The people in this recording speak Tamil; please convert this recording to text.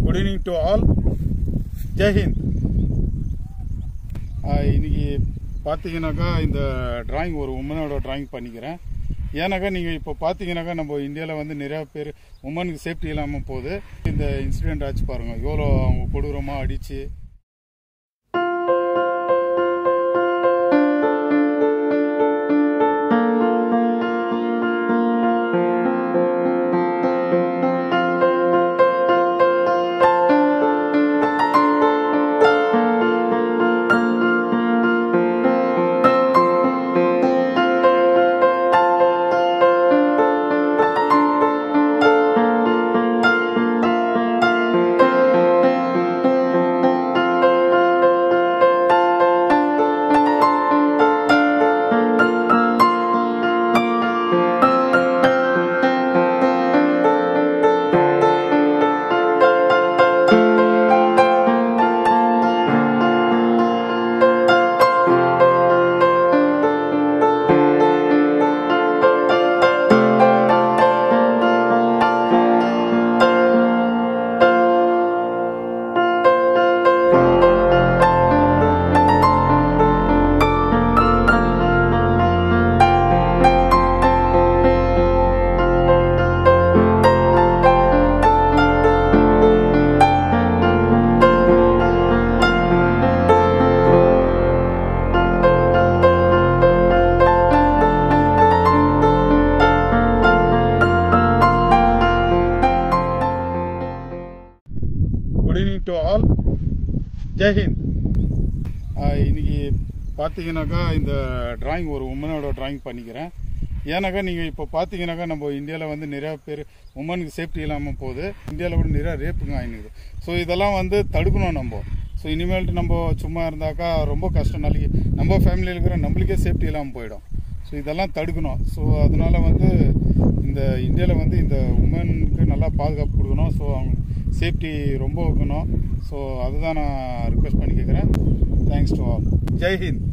Good evening to all. ஜெய்ஹிந்த். இன்னைக்கு பார்த்தீங்கன்னாக்கா இந்த டிராயிங் ஒரு உமனோட டிராயிங் பண்ணிக்கிறேன். ஏன்னாக்கா நீங்கள் இப்போ பார்த்தீங்கன்னாக்கா நம்ம இந்தியாவில் வந்து நிறையா பேர் உமனுக்கு சேஃப்டி இல்லாமல் போகுது. இந்த இன்சிடென்ட் ஆச்சு பாருங்கள், எவ்வளோ அவங்க கொடூரமாக அடித்து டு ஆல். ஜெய்ஹிந்த். இன்னைக்கு பார்த்தீங்கன்னாக்கா இந்த டிராயிங் ஒரு உமனோட டிராயிங் பண்ணிக்கிறேன். ஏன்னாக்கா நீங்கள் இப்போ பார்த்தீங்கன்னாக்கா நம்ம இந்தியாவில் வந்து நிறையா பேர் உமனுக்கு சேஃப்டி இல்லாமல் போகுது. இந்தியாவில் கூட நிறையா ரேப்புங்க ஆயினுது. ஸோ இதெல்லாம் வந்து தடுக்கணும் நம்ம. ஸோ இனிமேல்ட்டு நம்ம சும்மா இருந்தாக்கா ரொம்ப கஷ்டம். நாளைக்கு நம்ம ஃபேமிலியில் இருக்கிற நம்மளுக்கே சேஃப்டி இல்லாமல் போயிடும். ஸோ இதெல்லாம் தடுக்கணும். ஸோ அதனால வந்து இந்த இந்தியாவில் வந்து இந்த உமனுக்கு நல்லா பாதுகாப்பு கொடுக்கணும். ஸோ அவங்க சேஃப்டி ரொம்ப வைக்கணும். ஸோ அதுதான் நான் ரிக்வெஸ்ட் பண்ணி கேட்குறேன். Thanks to all. ஜெய்ஹிந்த்.